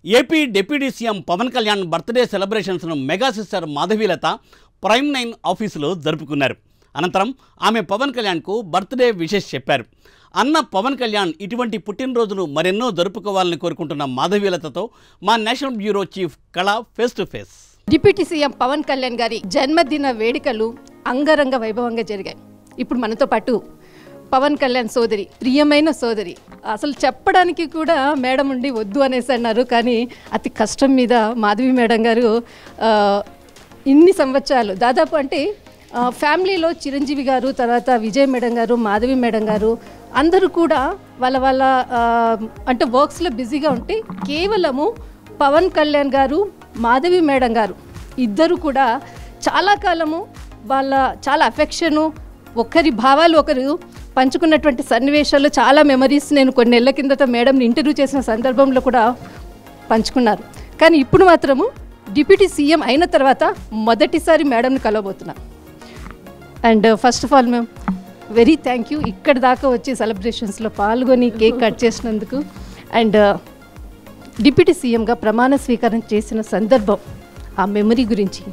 AP deputy CM Pawan Kalyan birthday సెలబ్రేషన్స్ను mega sister Madhavilatha Prime 9 ఆఫీసులో జరుపుకున్నారు. అనంతరం ఆమె పవన్ కళ్యాణ్కు బర్త్డే విషెస్ చెప్పారు. అన్న పవన్ కళ్యాణ్ ఇటువంటి పుట్టినరోజులు మరెన్నో జరుపుకోవాలని కోరుకుంటున్న మాధవీలతతో మా national bureau chief Kala face to face. Deputy CM Pawan Kalyan గారి జన్మదిన వేడుకలు అంగరంగ వైభవంగా జరిగాయి. ఇప్పుడు మనతో పాటు పవన్ కళ్యాణ్ సోదరి, ప్రియమైన సోదరి, అసలు చెప్పడానికి కూడా మేడం ఉండి వద్దు అనేసి అన్నారు. కానీ అతి కష్టం మీద మాధవి మేడం గారు ఇన్ని సంవత్సరాలు దాదాపు అంటే ఫ్యామిలీలో చిరంజీవి గారు, తర్వాత విజయ్ మేడం గారు, మాధవి మేడం గారు అందరూ కూడా వాళ్ళ అంటే వర్క్స్లో బిజీగా ఉంటే కేవలము పవన్ కళ్యాణ్ గారు, మాధవి మేడం గారు ఇద్దరు కూడా చాలా కాలము వాళ్ళ చాలా అఫెక్షను, ఒకరి భావాలు ఒకరు పంచుకున్నటువంటి సన్నివేశాలు, చాలా మెమరీస్ నేను కొన్ని నెలల కిందట మేడంని ఇంటర్వ్యూ చేసిన సందర్భంలో కూడా పంచుకున్నారు. కానీ ఇప్పుడు మాత్రము డిప్యూటీ సీఎం అయిన తర్వాత మొదటిసారి మేడంని కలవబోతున్నా. And first of all ma'am very thank you, ఇక్కడ దాకా వచ్చి సెలబ్రేషన్స్లో పాల్గొని కేక్ కట్ చేసినందుకు. అండ్ డిప్యూటీ సీఎంగా ప్రమాణ స్వీకారం చేసిన సందర్భం, ఆ మెమరీ గురించి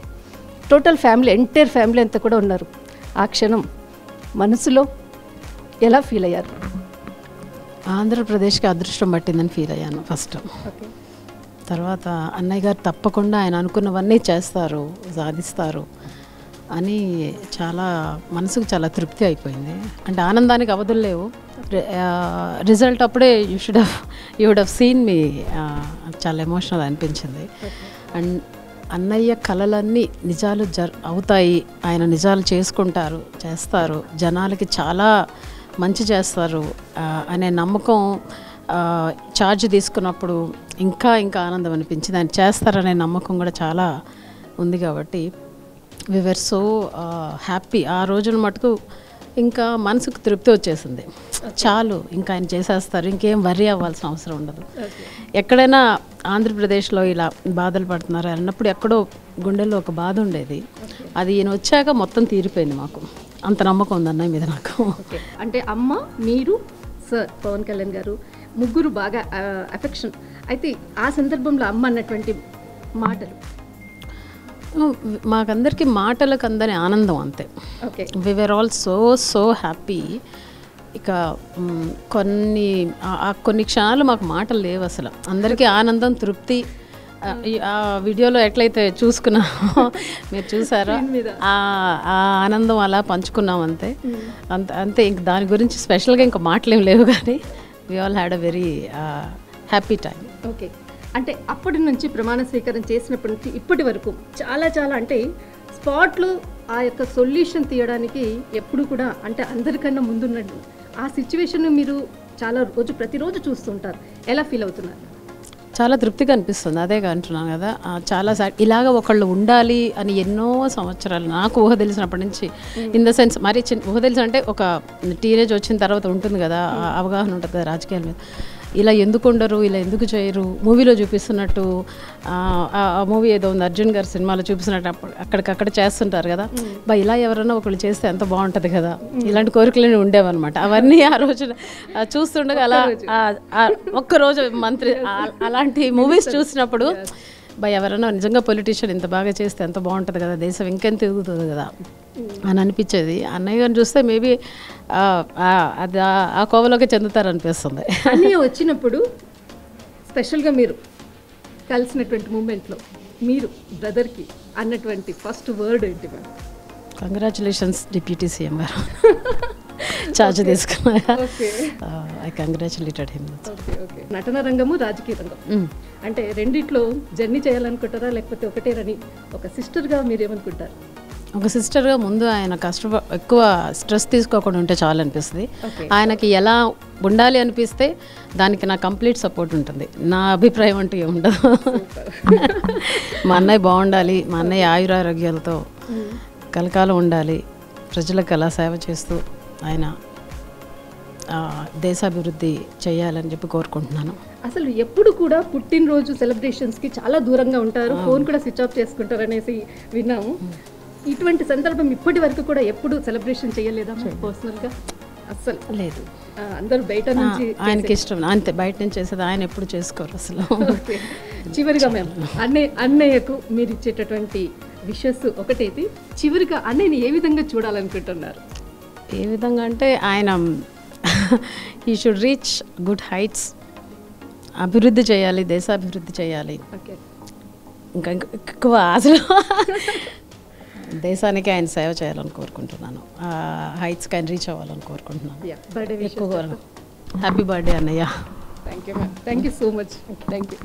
టోటల్ ఫ్యామిలీ, ఎంటైర్ ఫ్యామిలీ అంతా కూడా ఉన్నారు. ఆ క్షణం మనసులో ఎలా ఫీల్ అయ్యారు? ఆంధ్రప్రదేశ్కి అదృష్టం పట్టిందని ఫీల్ అయ్యాను ఫస్ట్. తర్వాత అన్నయ్య గారు తప్పకుండా ఆయన అనుకున్నవన్నీ చేస్తారు, సాధిస్తారు అని చాలా మనసుకు చాలా తృప్తి అయిపోయింది. అంటే ఆనందానికి అవధులు లేవు. రిజల్ట్ అప్పుడే యూ వుడ్ హ్యావ్ సీన్ మీ, చాలా ఎమోషనల్ అనిపించింది. అండ్ అన్నయ్య కలలన్నీ నిజాలు అవుతాయి, ఆయన నిజాలు చేసుకుంటారు, చేస్తారు, జనాలకి చాలా మంచి చేస్తారు అనే నమ్మకం ఛార్జ్ తీసుకున్నప్పుడు ఇంకా ఆనందం అనిపించింది. ఆయన చేస్తారనే నమ్మకం కూడా చాలా ఉంది. కాబట్టి వి వర్ సో హ్యాపీ. ఆ రోజున మటుకు ఇంకా మనసుకు తృప్తి వచ్చేసింది. చాలు, ఇంకా ఆయన చేసేస్తారు, ఇంకేం వర్రీ అవ్వాల్సిన అవసరం ఉండదు. ఎక్కడైనా ఆంధ్రప్రదేశ్లో ఇలా బాధలు పడుతున్నారు అన్నప్పుడు ఎక్కడో గుండెల్లో ఒక బాధ ఉండేది. అది ఈయన వచ్చాక మొత్తం తీరిపోయింది. మాకు అంత నమ్మకం ఉంది అన్నయ్య మీద నాకు. అంటే అమ్మ, మీరు, సార్ పవన్ కళ్యాణ్ గారు ముగ్గురు బాగా అఫెక్షన్. అయితే ఆ సందర్భంలో అమ్మ అన్నటువంటి మాటలు మాకందరికి మాటలకు అందని ఆనందం అంతే. వి వర్ ఆల్ సో హ్యాపీ. ఇక కొన్ని క్షణాలు మాకు మాటలు లేవు అసలు. అందరికీ ఆనందం, తృప్తి. ఆ వీడియోలో ఎట్లయితే చూసుకున్నామో మీరు చూసారో ఆ ఆనందం అలా పంచుకున్నాం అంతే. అంతే, ఇంక దాని గురించి స్పెషల్గా ఇంకా మాటలేం లేవు. కానీ we all had a very happy time. Okay, అంటే అప్పటి నుంచి ప్రమాణ స్వీకారం చేసినప్పటి నుంచి ఇప్పటి వరకు చాలా అంటే స్పాట్లో ఆ యొక్క సొల్యూషన్ తీయడానికి ఎప్పుడు కూడా అంటే అందరికన్నా ముందున్నట్టు ఆ సిచ్యువేషన్ మీరు చాలా ప్రతిరోజు చూస్తుంటారు. ఎలా ఫీల్ అవుతున్నారు? చాలా తృప్తిగా అనిపిస్తుంది. అదే అంటున్నాను కదా, చాలా ఇలాగ ఒకళ్ళు ఉండాలి అని ఎన్నో సంవత్సరాలు నాకు ఊహ తెలిసినప్పటి నుంచి, ఇన్ ద సెన్స్ మరి ఊహ తెలిసిన అంటే ఒక టీనేజ్ వచ్చిన తర్వాత ఉంటుంది కదా, అవగాహన ఉంటుంది కదా రాజకీయాల మీద. ఇలా ఎందుకు ఉండరు, ఇలా ఎందుకు చేయరు, మూవీలో చూపిస్తున్నట్టు, ఆ మూవీ ఏదో ఉంది అర్జున్ గారి సినిమాలో చూపిస్తున్నట్టు అక్కడికక్కడ చేస్తుంటారు కదా, ఇలా ఎవరైనా ఒకళ్ళు చేస్తే ఎంత బాగుంటుంది కదా, ఇలాంటి కోరికలు ఉండేవన్నమాట. అవన్నీ ఆ రోజు చూస్తుండగా అలా ఒక్కరోజు మంత్రి అలాంటి మూవీస్ చూసినప్పుడు ఎవరైనా నిజంగా పొలిటీషియన్ ఇంత బాగా చేస్తే ఎంత బాగుంటుంది కదా, దేశం ఇంకెంత ఎదుగుతుంది కదా అని అనిపించేది. అన్నయ్య గారిని చూస్తే మేబీ అది ఆ కోవలోకి చెందుతారు అనిపిస్తుంది. అన్నయ్య వచ్చినప్పుడు స్పెషల్గా మీరు కలిసినటువంటి మూమెంట్లో మీరు బ్రదర్కి అన్నటువంటి ఫస్ట్ వర్డ్ ఏంటి? మ్యామ్, కంగ్రాచులేషన్స్ డిప్యూటీ సీఎం గారు చార్జ్ తీసుకున్నా. I congratulated him. నటన రంగము, రాజకీయ రంగం అంటే రెండిట్లో జర్నీ చేయాలనుకుంటారా, లేకపోతే ఒకటే రని ఒక సిస్టర్గా మీరేమనుకుంటారు? ఒక సిస్టర్గా ముందు ఆయన ఎక్కువ స్ట్రెస్ తీసుకోకుండా ఉంటే చాలు అనిపిస్తుంది. ఆయనకి ఎలా ఉండాలి అనిపిస్తే దానికి నా కంప్లీట్ సపోర్ట్ ఉంటుంది. నా అభిప్రాయం అంటూ ఏముండదు. మా అన్నయ్య బాగుండాలి, మా అన్నయ్య ఆయురారోగ్యాలతో కలకాలం ఉండాలి, ప్రజలకు అలా సేవ చేస్తూ ఆయన దేశాభివృద్ధి చేయాలని చెప్పి కోరుకుంటున్నాను. అసలు ఎప్పుడు కూడా పుట్టినరోజు సెలబ్రేషన్స్కి చాలా దూరంగా ఉంటారు, ఫోన్ కూడా స్విచ్ ఆఫ్ చేసుకుంటారు అనేసి విన్నాము. ఇటువంటి సందర్భం ఇప్పటి వరకు కూడా ఎప్పుడు సెలబ్రేషన్ చేయలేదా పర్సనల్గా? అస్సలు లేదు. అందరూ బయట నుంచి ఆయనకి ఇష్టం అంతే, బయట నుంచి చేసేది ఆయన ఎప్పుడు చేసుకోరు అసలు. చివరిగా మేము అన్నయ్యకు మీరు ఇచ్చేటటువంటి విషెస్ ఒకటైతే చివరిగా అన్నయ్యని ఏ విధంగా చూడాలనుకుంటున్నారు? ఏ విధంగా అంటే ఆయన he should reach good heights, అభివృద్ధి చేయాలి, దేశాభివృద్ధి చేయాలి. ఓకే, ఇంకా ఎక్కువ అసలు దేశానికి ఆయన సేవ చేయాలని కోరుకుంటున్నాను. హైట్స్కి ఆయన రీచ్ అవ్వాలని కోరుకుంటున్నాను. బర్త్డే ఎక్కువ హ్యాపీ బర్త్డే అన్నయ్య. Thank you ma'am, thank you so much, thank you.